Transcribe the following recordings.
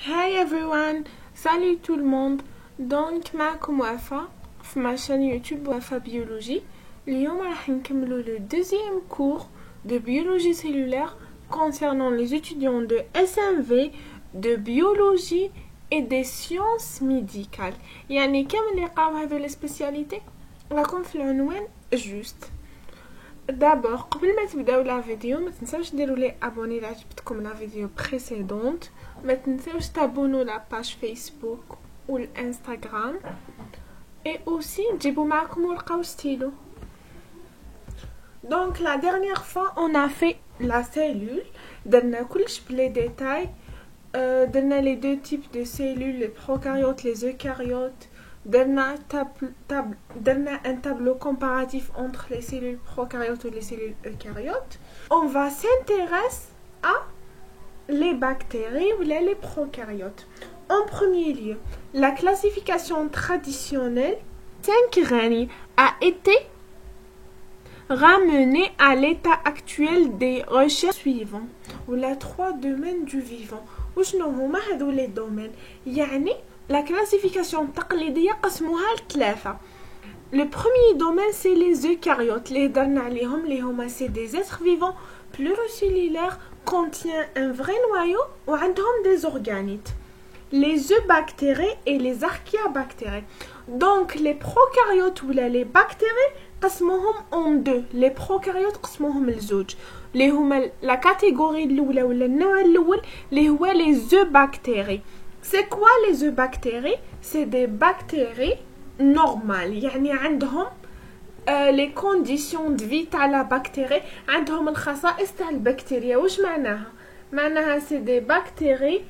Hi everyone, salut tout le monde. Donc معكم وفاء في ma chaîne YouTube وفاء biologie. اليوم راح نكملوا le deuxième cours de biologie cellulaire concernant les étudiants de SMV, de biologie et des sciences médicales. يعني كم اللي قاو هذو les spécialités راكم في العنوان juste. D'abord, قبل ما تبداو لا فيديو ما تنساوش ديروا لي ابوني اذا عجبتكم لا فيديو بريسيدونت. ما تنساوش تابونوا لا باج فيسبوك والانستغرام et aussi تجيبوا معكم ورقه وستيلو. Donc la dernière fois on a fait la cellule, درنا كلش بلي ديتاي. درنا les deux types de cellules, les prokaryotes, les eucaryotes. درنا un tableau comparatif entre les cellules prokaryotes et les cellules eucaryotes. On va s'intéresser à les bactéries ou les prokaryotes. En premier lieu, la classification traditionnelle 5 règnes a été ramenée à l'état actuel des recherches suivantes ou les 3 domaines du vivant. وشنو هما هذو les domaines؟ يعني la classification تقليدية قسموها لثلاثة. Le premier domaine c'est les eucaryotes. Les درنا عليهم اللي هما c'est des êtres vivants pluricellulaires contient un vrai noyau ou عندهم des organites. Les eubactéries et les archaeobactéries. Donc les prokaryotes ou les bactéries قسموهم en deux. Les prokaryotes قسموهم لزوج اللي هما la catégorie الأولى ولا النوع الأول اللي هو les eubactéries. C'est quoi les eubactéries? C'est des bactéries normales. يعني عندهم les conditions de vie تاع la bactérie. عندهم الخصائص تاع البكتيريا. واش معناها؟ معناها c'est des bactéries,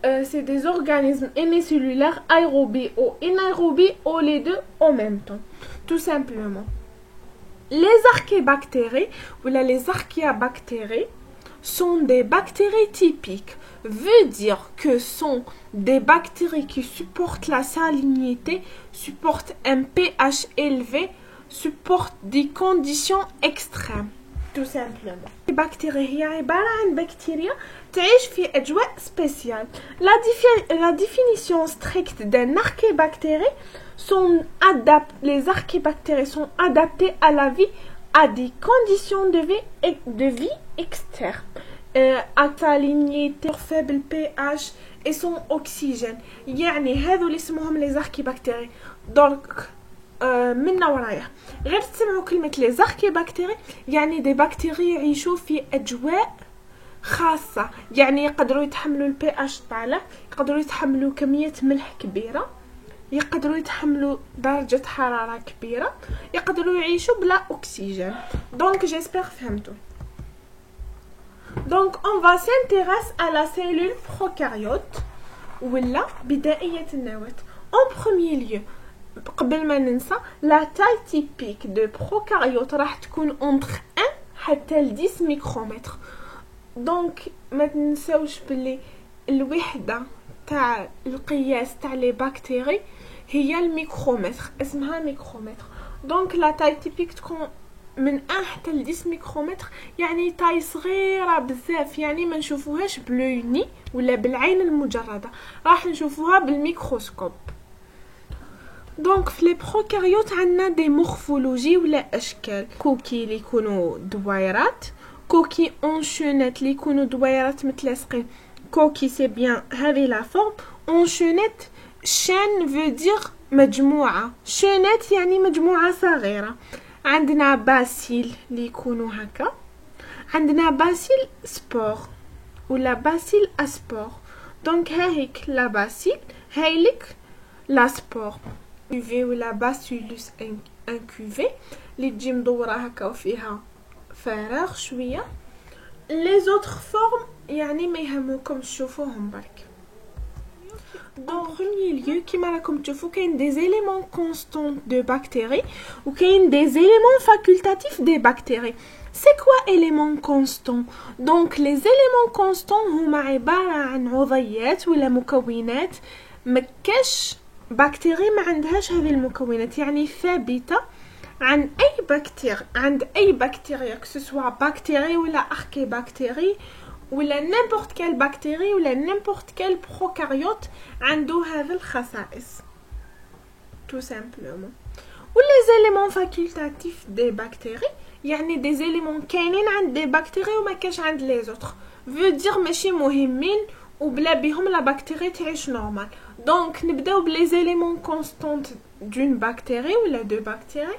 c'est des organismes unicellulaires aérobies ou anaérobies ou les deux en même temps. Tout simplement. Les archéobactéries ou les archéobactéries sont des bactéries typiques. Veut dire que sont des bactéries qui supportent la salinité, supportent un pH élevé, supportent des conditions extrêmes. Tout simplement. Les bactéries هي عبارة عن بكتيريا تعيش في أجواء spéciale. La définition stricte d'un archéobactérie les archéobactéries sont adaptées à la vie à des conditions de vie externes. À salinité, faible pH et son oxygène. يعني هذو اللي اسمهم les archéobactéries. Donc من ورايا غير تسمعوا كلمة les archéobactéries يعني des bactéries يعيشوا في أجواء خاصة. يعني يقدروا يتحملوا البي اتش طالع، يقدروا يتحملوا كمية ملح كبيرة، يقدروا يتحملوا درجة حرارة كبيرة، يقدروا يعيشوا بلا أكسجين. Donc j'espère فهمتوا. Donc on va s'intéresser à la cellule prokaryote ولا بدائية النواة. En premier lieu قبل ما ننسى la taille typique de prokaryote راح تكون entre 1 حتى ل 10 ميكرومتر. دونك ما تنساوش بلي الوحدة تاع القياس تاع لي بكتيري هي الميكرومتر، اسمها ميكرومتر. دونك لا تاي تيبيك تكون من 1 حتى ل 10 ميكرومتر، يعني تاي صغيرة بزاف، يعني ما نشوفوهاش بلوني ولا بالعين المجردة، راح نشوفوها بالميكروسكوب. دونك في لي بروكاريوت عندنا دي مورفولوجي ولا اشكال. كوكي اللي يكونوا دويرات، كوكي اونشونيت اللي يكونوا دويرات متلاصقين. كوكي سي بيان هذه لا فورم. اونشونيت شين فو دير مجموعه، شينات يعني مجموعه صغيره. عندنا باسيل اللي يكونوا هكا، عندنا باسيل سبور ولا باسيل اسبور. دونك هاهيك لا باسيل، هايلك لا سبور. كوفي ولا باسيلوس انكوفي اللي تجي مدوره هكا وفيها فراغ شويه. لي زوتر فورم يعني ما يهمكمش تشوفوهم برك. دون بروميير ليو كيما راكم تشوفوا كاين دي زيليمون كونستون دو بكتيري وكاين دي زيليمون فاكولتاتيف دي بكتيري. سي كوا إليمون كونستون؟ دونك لي زيليمون كونستون هما عباره عن عضيات ولا مكونات مكاش بكتيري ما عندهاش هذه المكونات، يعني ثابته عند اي بكتيريا كسوسوا بكتيري ولا اركيبكتيري ولا n'importe quelle bactérie ولا n'importe quel prokaryote عنده هذه الخصائص tout simplement. و les éléments facultatifs des bactéries يعني des éléments كاينين عند des bactéries وما كاش عند les autres veut dire ماشي مهمين وبلا بهم لا بكتيريا تعيش نورمال. دونك نبداو بلي زيليمون كونستانت دون بكتيري ولا دو بكتيري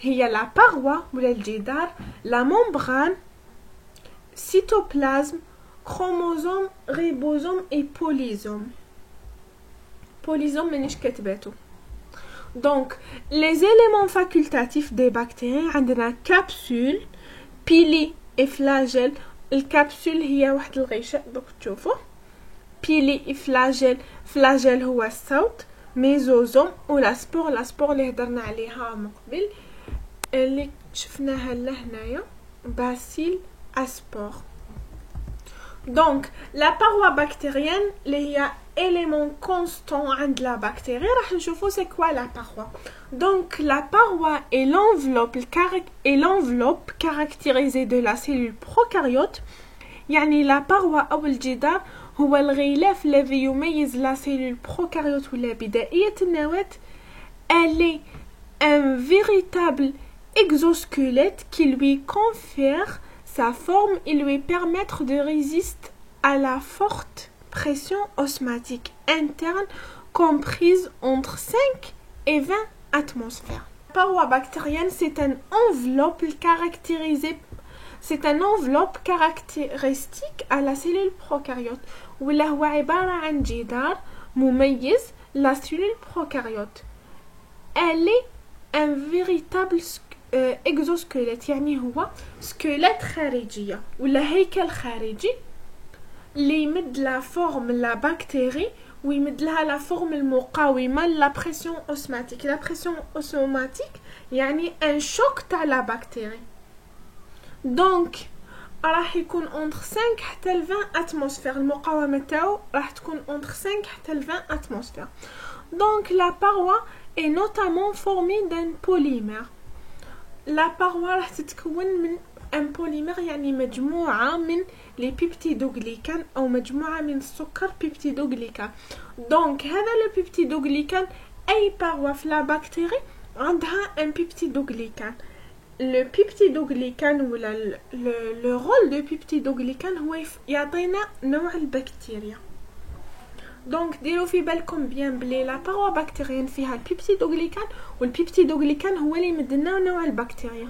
هي لا باروا ولا الجدار لا ممبران سيتوبلازم كروموزوم ريبوزوم اي بوليزوم. بوليزوم مانيش كتباتو. دونك لي زيليمون فاكولتاتيف دي بكتيري عندنا كابسول بيلي اي فلاجيل. الكابسول هي واحد الغشاء دوك تشوفوا بيلي فلاجيل. فلاجيل هو الصوت ميزوزوم ولا سبور. لا سبور اللي هضرنا عليها من قبل اللي شفناها لهنايا باسيل اسبور. دونك لا باروا بكتيريان اللي هي élément constant عند لا بكتيري راح نشوفوا سي كوا لا باروا. دونك لا باروا est l'enveloppe caractérisée de la cellule prokaryote. يعني لا باروا أو الجدار هو الغلاف الذي يميز لا سيلول بروكاريوت ولا بدائية النواة. Elle est un véritable exosquelette qui lui confère sa forme et lui permettre de résister à la forte pression osmotique interne comprise entre 5 et 20 atmosphères. La paroi bactérienne, c'est une enveloppe caractéristique à la cellule prokaryote. ولا هو عبارة عن جدار مميز la cellule prokaryote. Elle est un véritable exosquelette يعني هو سكيلت خارجية ولا هيكل خارجي اللي يمد لا فورم لا بكتيري ويمد لها لا فورم المقاومة لا بريسيون اوسماتيك. لا بريسيون اوسماتيك يعني ان شوك تاع لا بكتيري. دونك راح يكون entre 5 حتى ل 20 اتموسفير. المقاومة تاعو راح تكون entre 5 حتى ل 20 اتموسفير. دونك la paroi est notamment formée d'un polymère. la paroi راح تتكون من un polymère يعني مجموعة من les peptidoglycans أو مجموعة من السكر peptidoglycan. دونك هذا le peptidoglycan أي paroi في la bactérie عندها un peptidoglycan. le peptidoglycan ولا le rôle de peptidoglycan هو يعطينا نوع البكتيريا. دونك ديروا في بالكم بيان بلي لا باروا بكتيريان فيها البيبتيدوغليكان والبيبتيدوغليكان هو اللي يمدلنا نوع البكتيريا.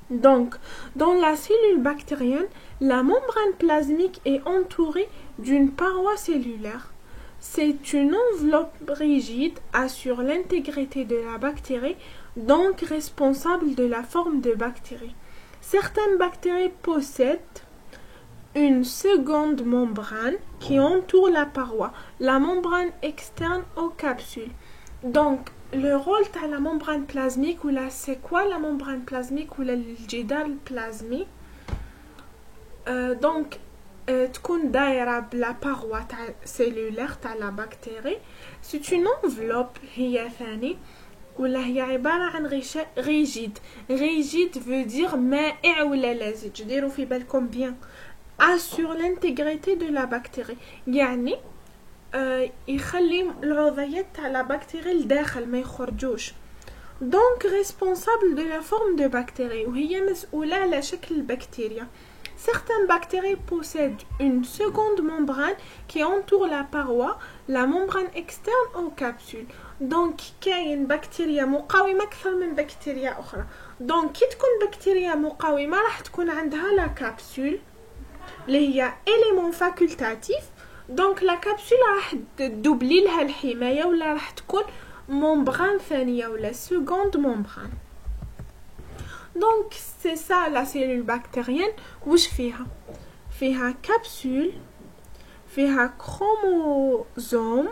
Donc, dans la cellule bactérienne, la membrane plasmique est entourée d'une paroi cellulaire. C'est une enveloppe rigide assure l'intégrité de la bactérie, donc responsable de la forme de bactérie. Certaines bactéries possèdent une seconde membrane qui entoure la paroi, la membrane externe aux capsules. Donc, le rôle de la membrane plasmique ou là c'est quoi la membrane plasmique ou le الجدار البلازمي donc تكون دايرة بلا paroi تاع cellulaire تاع la bactérie. c'est une enveloppe هي ثاني ولا هي عبارة عن غشاء rigide veut dire مائع ولا لزج. ديروا في بالكم bien assure l'intégrité de la bactérie يعني يخلي العضيات تاع لا بكتيري لداخل ما يخرجوش. دونك ريسبونسابل دو لا فورم دو بكتيري وهي مسؤولة على شكل البكتيريا. certaines bactéries possèdent une seconde membrane qui entoure la paroi, la membrane externe aux capsules. دونك كاين بكتيريا مقاومة أكثر من بكتيريا أخرى. دونك كي تكون بكتيريا مقاومة راح تكون عندها لا كابسول اللي هي élément facultatif. دونك لا كابسول راح تدوبلي لها الحمايه ولا راح تكون ممبران ثانيه ولا سكوند ممبران. دونك سي سا لا سيلول بكتيريان. واش فيها كابسول فيها كروموزوم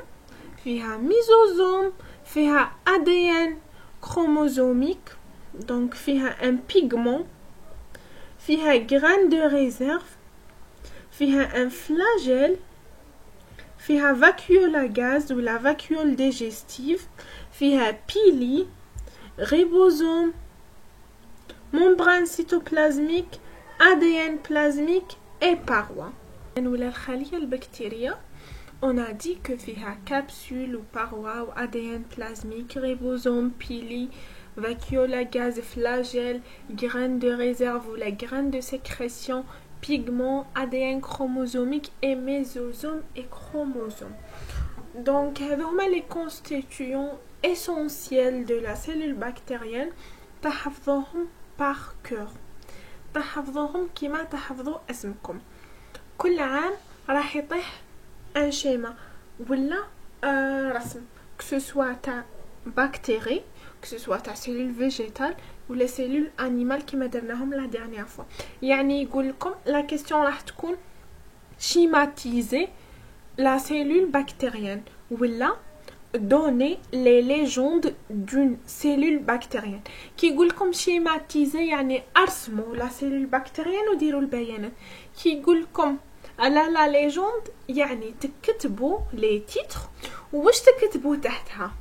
فيها ميزوزوم فيها ADN كروموزوميك دونك فيها ان بيغمون فيها غران دو ريزيرف فيها ان فلاجيل فيها vacuole à gaz ou la vacuole digestive فيها pili ribosome membrane cytoplasmique ADN plasmique et parois. ولا الخلية البكتيرية on a dit que فيها capsule ou paroi ou ADN plasmique, ribosome, pili, vacuola, gaz, flagelle, graines de réserve ou la graine de sécrétion, pigments, ADN chromosomique et mésosome et chromosome. Donc, هذوما les constituants essentiels de la cellule bactérienne تحفظوهم par cœur. تحفظوهم كما تحفظوا اسمكم. كل عام راح يطيح un schéma ولا رسم que ce soit ta bactérie, que ce soit ta cellule végétale ou les cellules animales كما درناهم la dernière fois. يعني يقول لكم la question راح تكون schématiser la cellule bactérienne ولا donner les légendes d'une cellule bactérienne. كي يقول لكم schématiser يعني ارسموا la cellule bactérienne وديروا البيانات. كي يقول لكم على لا ليجوند يعني تكتبوا لي تيتر واش تكتبوا تحتها.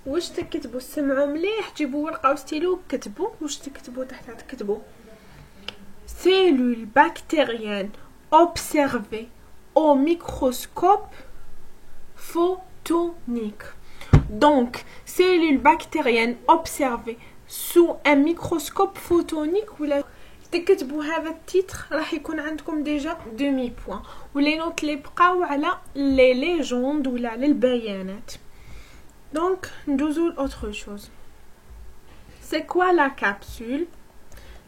واش تكتبوا سمعوا مليح جيبوا ورقه وستيلو كتبوا واش تكتبوا تحتها. تكتبوا cellule bactérienne observée au microscope photonique. Donc cellule bactérienne observée sous un microscope photonique ولا تكتبوا هذا التيتر راح يكون عندكم ديجا دومي بوين ولي نوت اللي بقاو على لي ليجوند ولا على البيانات. دونك ندوزو لاوتر شوز. سي كوا لا كابسول؟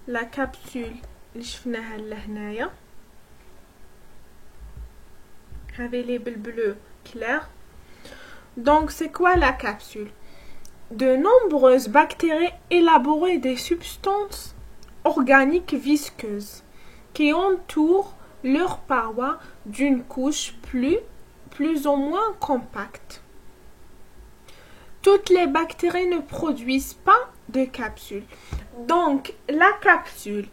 لا كابسول اللي شفناها لهنايا هذه لي بالبلو كلير. دونك سي كوا لا كابسول؟ De nombreuses bactéries élaborent des substances organiques visqueuses qui entourent leur paroi d'une couche plus ou moins compacte. Toutes les bactéries ne produisent pas de capsule. Donc la capsule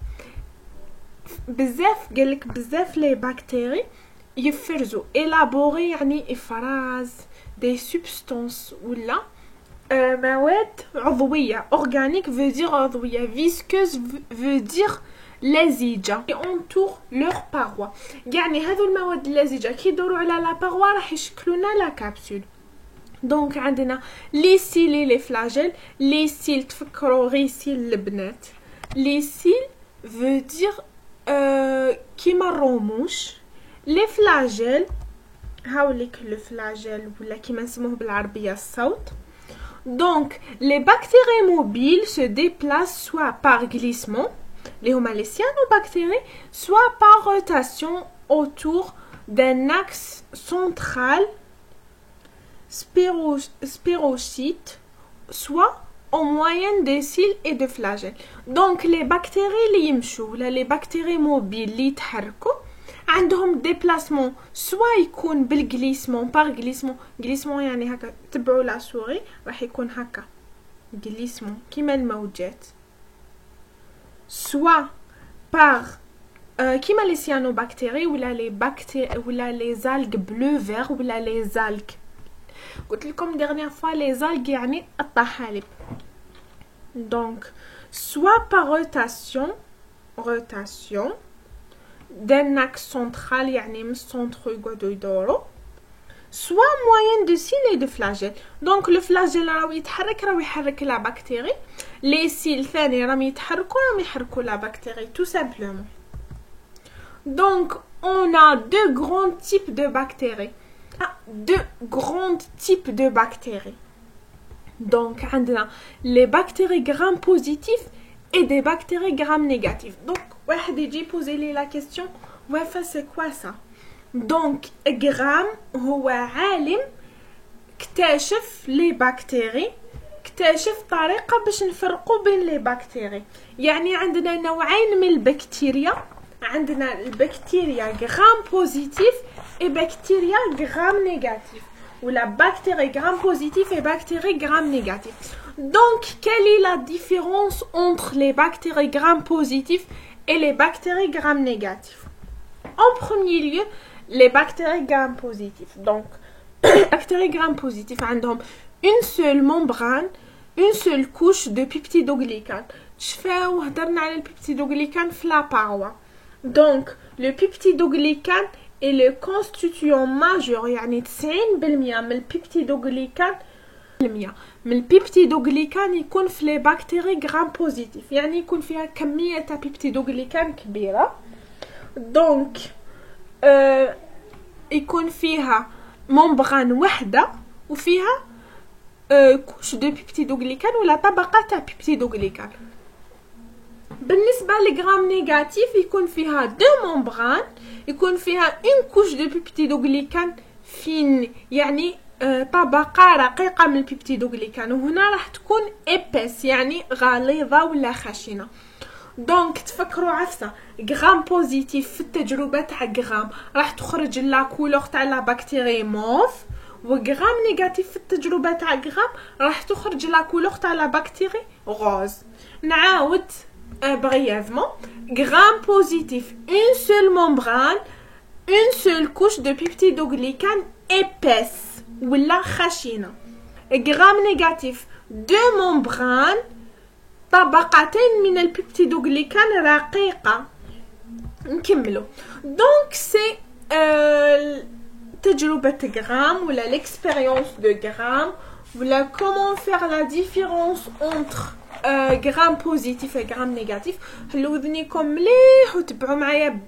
بزاف les bactéries يفرزوا élaborer يعني إفراز des substances ولا مواد عضوية. organique veut dire عضوية. visqueuse veut dire لزجة. qui entoure leur paroi. يعني هذو المواد اللزجة كي يدوروا على لا paroi راح يشكلوا لنا لا كابسول. دونك عندنا لي سيل لي فلاجيل. لي سيل تفكروا غيسيل البنات. لي سيل veut dire كيما الرموش. لي فلاجيل هاوليك لو فلاجيل ولا كيما نسموه بالعربية الصوت. Donc, les bactéries mobiles se déplacent soit par glissement, les cyanobactéries, soit par rotation autour d'un axe central spirochite, soit en moyenne des cils et de flagelles. Donc, les bactéries اللي يمشوا ولا les bactéries mobiles اللي يتحركوا عندهم déplacement soit يكون بالجليسمون par glissement يعني هكا تبعوا لا سوري راح يكون هكا glissement كيما الموجات soit par كيما لي cyanobactéries ولا لي bactéries ولا لي algues bleu vert ولا لي algues. قلت لكم dernière fois les algues يعني الطحالب. donc soit par rotation d'un axe central يعني من السنتر يقعدوا يدوروا soit moyenne de cils et de flagelles. donc le flagelle راهو يتحرك راهو يحرك لا بكتيري. les cils ثاني راهم يحركوا لا بكتيري tout simplement. donc on a deux grands types de bactéries. donc عندنا les bactéries gram positifs et des bactéries gram négatifs. donc واحد يجي poser لي la question وفا c'est quoi ça. donc gram هو عالم اكتشف لي بكتيري اكتشف طريقة باش نفرقوا بين لي بكتيري. يعني عندنا نوعين من البكتيريا. عندنا البكتيريا gram positif et bactéria gram négatif ou la bactérie gram positif et bactérie gram négatif. donc quelle est la différence entre les bactéries gram positifs et les bactéries gram négatifs? En premier lieu, les bactéries gram positifs. donc les bactéries gram positifs عندهم une seule membrane, une seule couche de peptidoglycans. شفاو هضرنا على البيبتيدوغليكان في لا paroi. دونك لو بيبتيدوغليكان est le constituant majeur يعني 90% من البيبتيدوغليكان من البيبتيدوغليكان يكون في لي بكتيري غرام بوزيتيف يعني يكون فيها كمية تاع بيبتيدوغليكان كبيرة دونك يكون فيها ممبران وحدة وفيها كوش دو بيبتيدوغليكان ولا طبقة تاع بيبتيدوغليكان بالنسبة لغرام نيجاتيف يكون فيها دو ممبران يكون فيها ان كوش دو بيبتيدوغليكان فين يعني طبقة رقيقة من البيبتيدوغليكان وهنا راح تكون إبس يعني غليظة ولا خشنة دونك تفكروا عفسة غرام بوزيتيف في التجربة تاع غرام راح تخرج لا كولور تاع لا بكتيري موف وغرام نيجاتيف في التجربة تاع غرام راح تخرج لا كولور تاع لا بكتيري غوز نعاود brièvement gram positif une seule membrane une seule couche de peptidoglycane épaisse ولا خشنة gram négatif deux membranes طبقتين من البيبتيدوغليكان رقيقة نكملو دونك سي تجربة غرام ولا l'expérience de غرام ولا comment faire la différence entre غرام بوزيتيف و غرام نيجاتيف حلو ودنيكم مليح وتبعوا معايا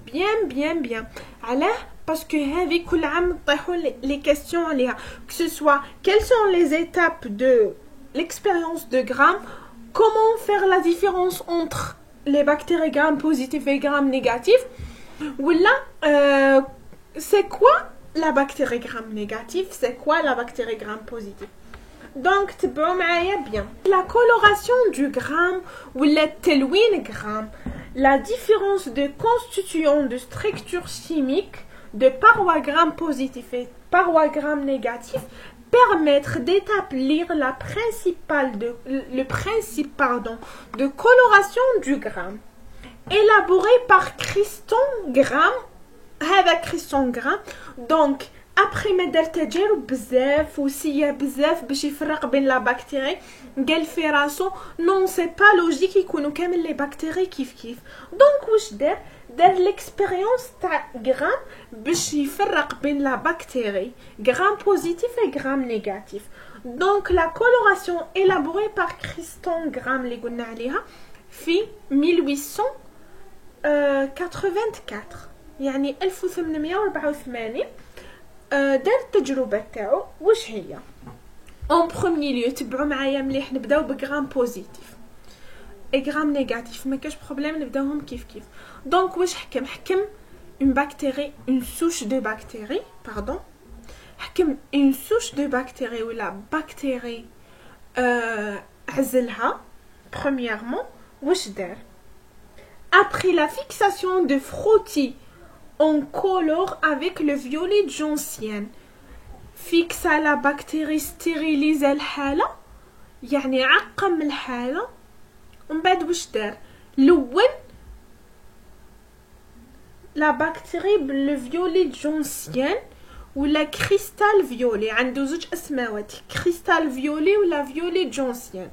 بيان علاه باسكو هذه كل عام طيحوا لي كيسيون عليها que ce soit quelles sont les étapes de l'expérience de Gram comment faire la différence entre les bactéries gram positifs et gram négatifs ولا c'est quoi la bactérie gram négative c'est quoi la bactérie gram positive donc تبعوا معايا bien la coloration du gramme ولا التلوين gramme la différence de constituants de structure chimique de parois gram positif et parois gram négatif permettre d'établir le principe de coloration du gramme élaboré par Christon-Gram هذا Christon-Gram donc après ما دار تجارب بزاف وسيا بزاف باش يفرق بين لا بكتيري قال في راسو نون سي با لوجيك يكونوا كامل لي بكتيري كيف دونك واش دار ليكسبيريونس تاع غرام باش يفرق بين لا بكتيري غرام بوزيتيف و غرام نيجاتيف دونك لا كولوراسيون élaborée par Christon-Gram اللي قلنا عليها في 1884 يعني 1884 دار التجربه تاعو واش هي اون بروميي ليو تبعوا معايا مليح نبداو بغرام بوزيتيف اي غرام نيجاتيف ما كاش بروبليم نبداوهم كيف دونك واش حكم اون بكتيري اون سوش دو بكتيري باردون حكم اون سوش دو بكتيري ولا بكتيري عزلها premièrement واش دار après la fixation de frottis on colore avec le violet joncien fixe la bactérie stérilise الحالة يعني عقم الحالة ومن بعد واش دار لون لا بكتيري باللو فيولي جونسيان ولا كريستال فيولي عنده زوج اسماوات كريستال فيولي ولا فيولي جونسيان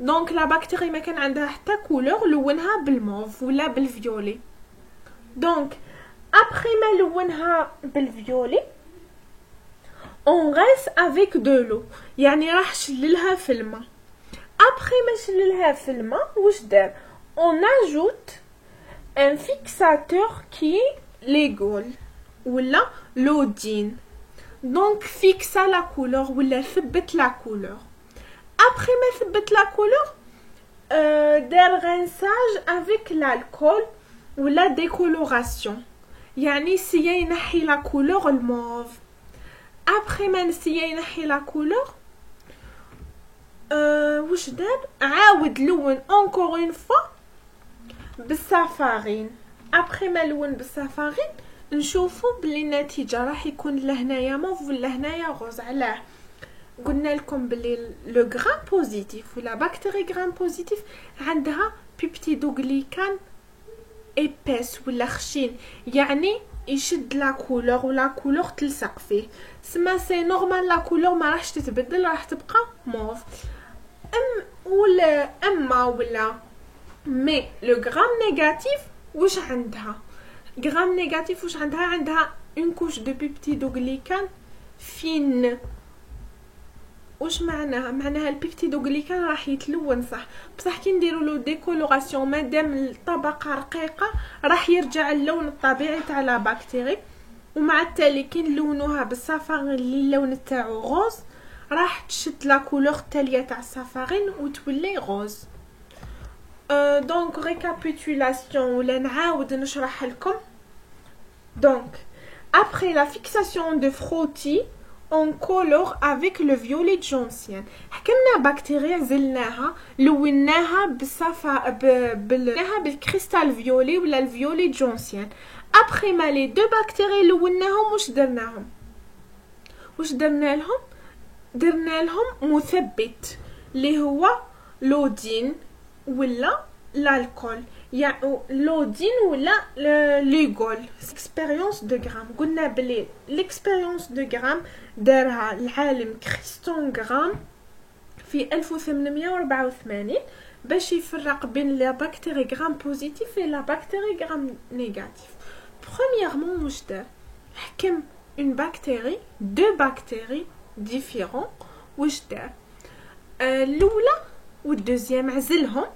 دونك لا بكتيري ما كان عندها حتى كولور لونها بالموف ولا بالفيولي دونك après ما لونها بالفيولي on reste avec de l'eau يعني راح شللها في الماء après ما شللها في الماء واش دار on ajoute un fixateur qui est l'égol ولا l'odine donc fixa la couleur ولا ثبت la couleur après ما ثبت la couleur دار rinçage avec l'alcool ولا décoloration يعني سيا ينحي لا كولور الموف après ما سيا ينحي لا كولور واش دار عاود لون encore une fois بالسافارين après ما لون بالسافارين نشوفوا بلي النتيجه راح يكون لهنايا موف ولا هنايا غوز علاه قلنا لكم بلي لو غرام بوزيتيف ولا بكتيري غرام بوزيتيف عندها بيبتيدوغليكان إبس ولا خشين يعني يشد لا كولور ولا كولور تلصق فيه سما سي نورمال لا كولور ما راحش تتبدل راح تبقى موف ولا مي لو غرام نيجاتيف واش عندها جرام نيجاتيف واش عندها اون كوش دو بيبتيدوغليكان فين. واش معناها البيبتيدوغليكان راح يتلون صح، بصح كي نديروا له ديكولوراسيون مادام الطبقه رقيقه راح يرجع اللون الطبيعي تاع لا بكتيري. ومع التالي كي نلونوها بالصفاغين اللي اللون تاعو غوز راح تشد لا كولور التاليه تاع الصفاغين وتولي غوز. دونك ريكابيتولاسيون ولا نعاود نشرح لكم. دونك après la fixation de frottis on colore avec le violet joncien. حكمنا بكتيريا عزلناها لوناها بالكريستال فيولي ولا الفيولي جونسيان. après ما لي دو بكتيريا لوناهم واش درنا لهم مثبت اللي هو لودين ولا الكحول، يعني لودين ولا ليغول. اكسبيريونس دو غرام قلنا بلي الاكسبيريونس دو غرام دارها العالم كريستون غرام في 1884 باش يفرق بين لا بكتيري غرام بوزيتيف و لا بكتيري غرام نيجاتيف. برومييرمون واش دار؟ حكم اون بكتيري دو بكتيري ديفيرون. واش دار؟ الاولى والدوزيام عزلهم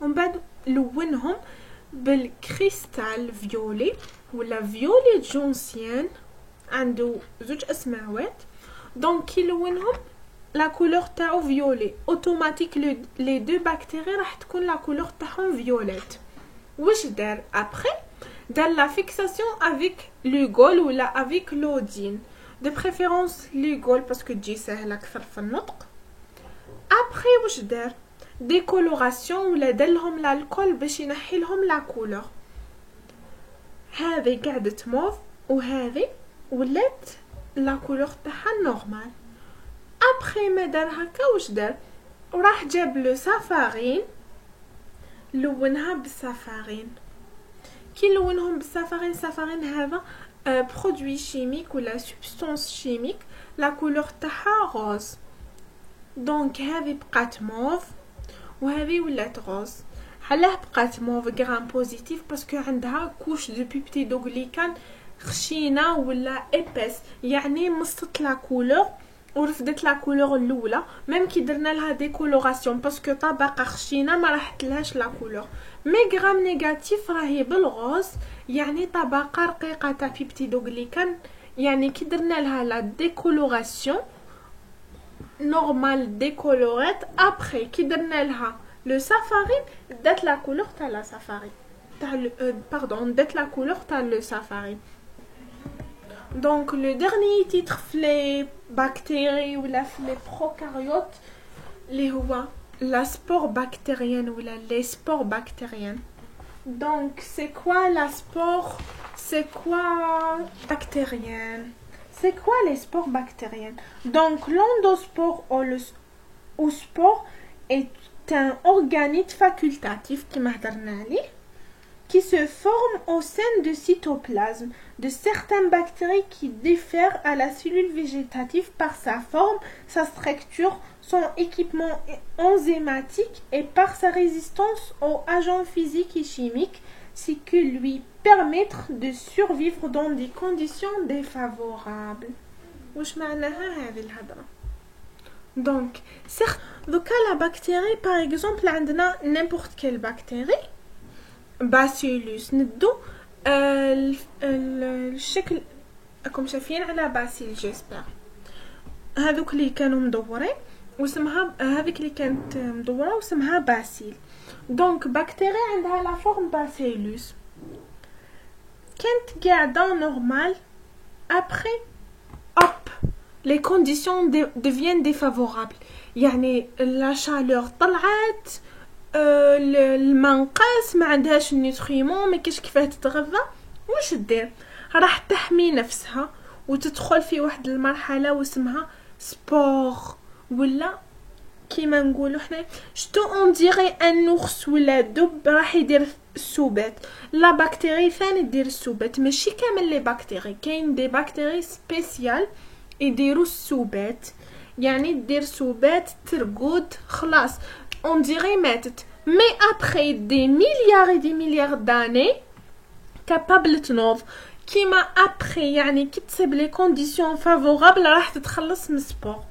ومن بعد لونهم بالكريستال فيولي ولا فيولي جونسيان، عنده زوج اسماوات. دونك كي لونهم لا كولور تاعو فيولي اوتوماتيك لي دو بكتيري راح تكون لا كولور تاعهم فيوليت. واش دار ابري؟ دار لا فيكساسيون افيك لوغول ولا افيك لودين، دو بريفيرونس لوغول باسكو تجي ساهله اكثر في النطق. ابري واش دار؟ ديكولوراسيون ولا دلهم الكحول باش ينحي لهم لا كولور. هذه قعدت موف وهذه ولات لا كولور تاعها نورمال. ابري ما دار هكا واش دار؟ وراح جاب لو سافارين لونها بالسافارين. كي لونهم بالسافارين، السافارين هذا برودوي شيميك ولا سبستانس شيميك لا كولور تاعها روز. دونك هذه بقات موف وهذه ولات غوز. علاه بقات موف غرام بوزيتيف؟ باسكو عندها كوش دو بيبتيدوغليكان خشينه ولا ايبس، يعني مصت لا كولور ورفدت لا كولور الاولى ميم كي درنا لها ديكولوراسيون باسكو طبقه خشينه ما راح تلهاش لا كولور. مي غرام نيجاتيف راهي بالغوز، يعني طبقه رقيقه تاع بيبتيدوغليكان، يعني كي درنا لها لا ديكولوراسيون نورمال ديكولورات. ابري كي درنا لها لو سافارين دات لا كولور تاع لا سافارين تاع باردون دات لا كولور تاع لو سافارين. دونك لو ديرني تيتر في لي بكتيري ولا في لي بروكاريوت اللي هو لا سبور بكتيريان ولا لي سبور بكتيريان. دونك سي كوا لا سبور، سي كوا بكتيريان، c'est quoi les spores bactériennes? Donc l'endospore ou spore est un organite facultatif qui se forme au sein du cytoplasme de certaines bactéries qui diffèrent à la cellule végétative par sa forme, sa structure, son équipement enzymatique et par sa résistance aux agents physiques et chimiques, ce qui lui permettre de survivre dans des conditions défavorables. واش معناها هذه الهضره؟ دونك دوكا لا بكتيري باغ اكزومبل عندنا نيمبورت كيل بكتيري باسيلوس ندو الشكل راكم شايفين على باسيل جيسبر. هذوك اللي كانوا مدورين واسمها هذيك اللي كانت مدوره واسمها باسيل. دونك بكتيري عندها لا فورم باسيلوس كانت قاعده نورمال. ابري hop les conditions deviennent défavorables، يعني لا شالور طلعت، الماء نقص، ما عندهاش النيوتريمون، ما كاش كيفاه تتغذى. واش دير؟ راح تحمي نفسها وتدخل في واحد المرحله واسمها سبور ولا كيما نقولوا حنا شتو اون ديري ان نورس ولا دب راح يدير السوبات. لا بكتيري ثاني دير السوبات، ماشي كامل لي بكتيري، كاين دي بكتيري سبيسيال يديروا السوبات، يعني دير سوبات ترقد خلاص اون ديري ماتت. مي ابري دي مليار داني كابابل تنوض كيما ابخي يعني كي تصيب لي كونديسيون فافورابل راح تتخلص من السبور.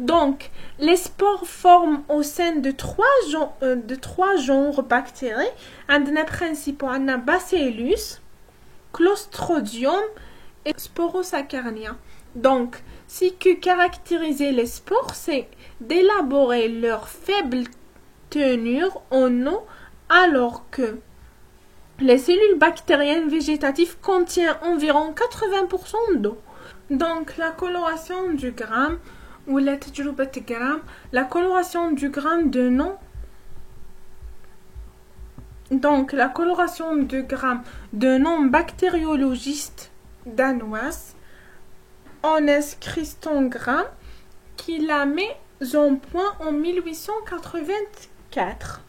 دونك لي سبور فورم او سين دو trois genres bactéries. عندنا برينسيبو عندنا باسيلوس كلوستروديوم et Sporosaccharnia. Donc, ce qui caractérise les spores, c'est d'élaborer leur faible tenue en eau, alors que les cellules bactériennes végétatives contiennent environ 80% d'eau. Donc, la coloration du gramme, ou la تجربة gramme, la coloration du gramme de nom. Donc, la coloration du gramme de nom bactériologiste danoise, Hannes Christengram, qui la met en point en 1884,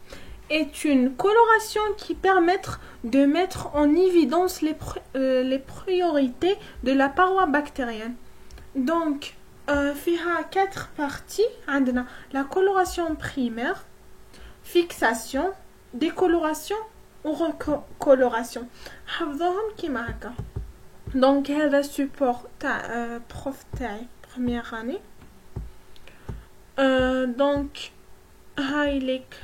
est une coloration qui permet de mettre en évidence les priorités de la paroi bactérienne. Donc, فيها 4 parties. عندنا la coloration primaire, fixation, décoloration ou recoloration. حفظوهم كيما هكا. Donc هذا support تاع prof تاعي première année. Donc هايليك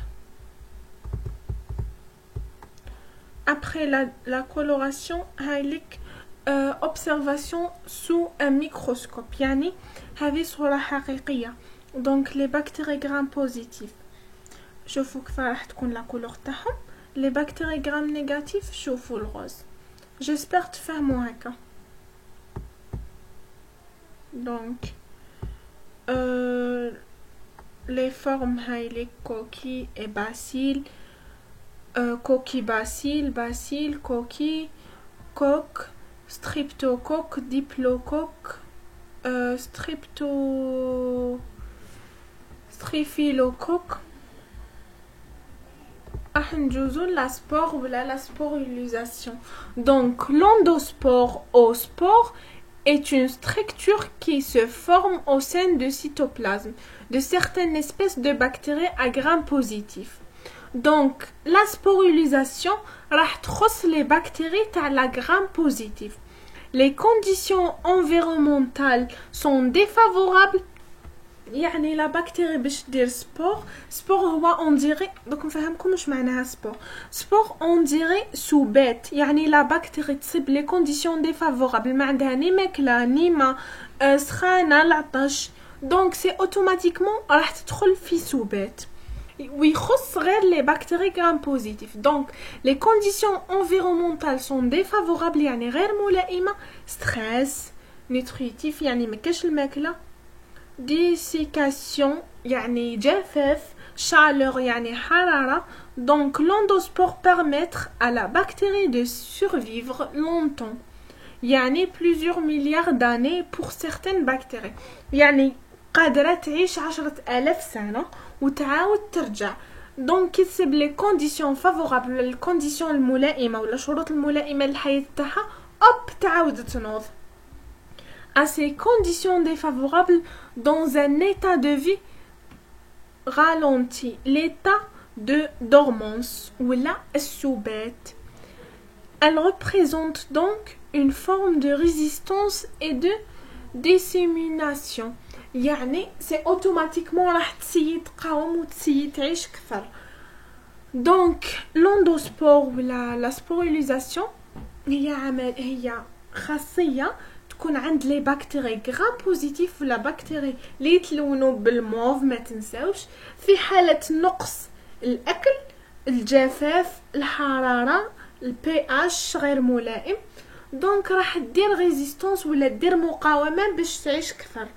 après la coloration هايليك observation sous un microscope. يعني هذه صورة حقيقية. Donc les bactéries gram positifs شوفوا كيف راح تكون لا كولور تاعهم. les bactéries gram négatifs شوفوا الغوز. J'espère تفهموا هكا. Donc les formes هاي coquille et bacille, coquille bacille, bacille, coquille, coque, streptocoque, diplocoque, streptocoque. La spore ou la sporilisation. Donc l'endospore au spore est une structure qui se forme au sein du cytoplasme de certaines espèces de bactéries à gram positif. Donc la sporilisation راح تخص les bactéries à la gram positif. Les conditions environnementales sont défavorables. يعني لا بكتيريا باش دير سبور هو اون ديري دوك نفهمكم واش معناها سبور اون ديري سوبات. يعني لا بكتيريا تصيب لي كونديسيون ديفافورابل ما عندها ني ماكله ني ما سخانه العطش. دونك سي اوتوماتيكمون راح تدخل في سوبات ويخص غير لي بكتيري غرام بوزيتيف. دونك لي كونديسيون انفيرونمونتال سون ديفافورابل يعني غير ملائمه. ستريس نيوتريتيف يعني مكاش الماكله. Dessiccation يعني جفاف. Chaleur يعني حرارة. Donc l'endospore permet à la bactérie de survivre longtemps. يعني plusieurs milliards d'années pour certaines bactéries. يعني قادرة تعيش 10,000 سنة وتعاود ترجع. Donc كي تصيب لي كونديسيون فافورابل الكونديسيون الملائمة ولا الشروط الملائمة للحياة تاعها أوب تعاود تنوض. À ces conditions défavorables, dans un état de vie ralenti, l'état de dormance ou la soubette. Elle représente donc une forme de résistance et de dissémination. يعني c'est automatiquement راح تسيي تقاوم وتسيي تعيش كثر. Donc l'endospore ou la sporilisation هي خاصية تكون عند لي بكتيري غرام بوزيتيف ولا بكتيري اللي يتلونوا بالموف. ما تنساوش في حالة نقص الأكل، الجفاف، الحرارة، البي اش غير ملائم. دونك راح دير ريزيستانس ولا دير مقاومة باش تعيش كثر.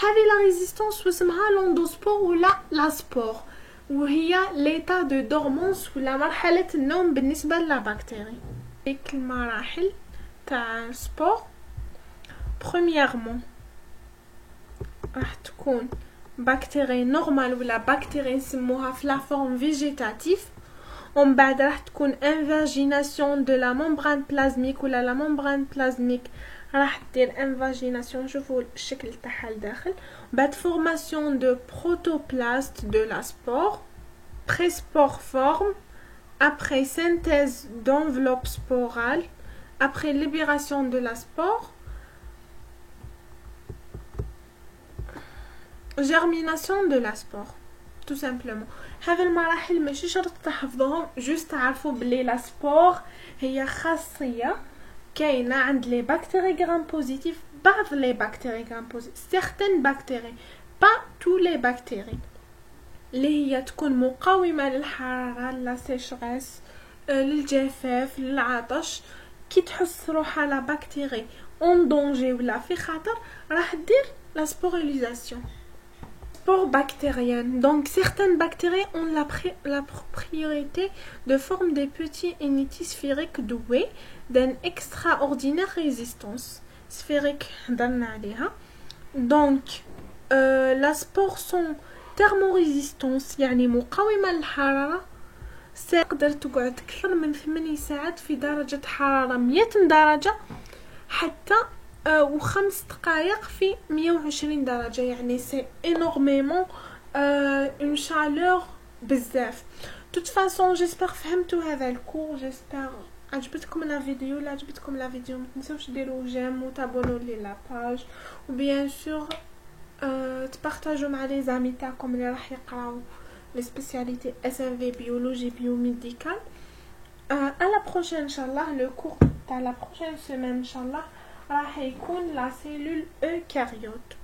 هذه لا ريزيستانس واسمها لوندوسبور ولا لا سبور، وهي ليتا دو دورمونس ولا مرحلة النوم بالنسبة للبكتيري. ديك المراحل تاع سبور premièrement راح تكون بكتيري نورمال ولا بكتيري نسموها في لا فورم فيجيتاتيف. ومن بعد راح تكون انفاجيناسيون دو لا ممبران بلازميك ولا لا ممبران بلازميك راح دير انفاجيناسيون. شوفوا الشكل تاعها لداخل. بعد فورماسيون دو بروتوبلاست دو لا سبور بريسبور فورم. après synthèse d'enveloppe sporale après libération de la spore, germination de la spore tout simplement. هذا المراحل ماشي شرط تحفظوهم، جوست تعرفوا بلي لا سبور هي خاصيه كاينه عند لي بكتيري غرام بوزيتيف، بعض لي بكتيري غرام بوزيتيف، سيغتان بكتيري با تو لي بكتيري اللي هي تكون مقاومه للحراره، لا سيشغاس، للجفاف، للعطش. كي تحس روحها لا بكتيري اون دونجي ولا في خطر راح دير لا سبوريليزاسيون. Spores bactériennes. Donc, certaines bactéries ont la propriété de former des petits unités sphériques doués d'une extraordinaire résistance. Sphérique, donc, la spores sont thermorésistantes, يعني مقاومة للحرارة. تقدر تقعد أكثر من 8 ساعات في درجة حرارة 100 درجة حتى و5 دقائق في 120 درجة، يعني سي énormément une chaleur بزاف. toute façon جيسبر فهمتوا هذا الكور، جيسبر عجبتكم لا فيديو. لا عجبتكم لا فيديو ما تنسوش ديروا جيم وتابونوا لي لاباج، وبيان سور تبارطاجوا مع لي زامي تاعكم اللي راح يقراو لي سبيسياليتي اس ان في بيولوجي بيوميديكال. à la prochaine inchallah. le cours تاع la prochaine semaine inchallah راح يكون لا سيلول eucaryote.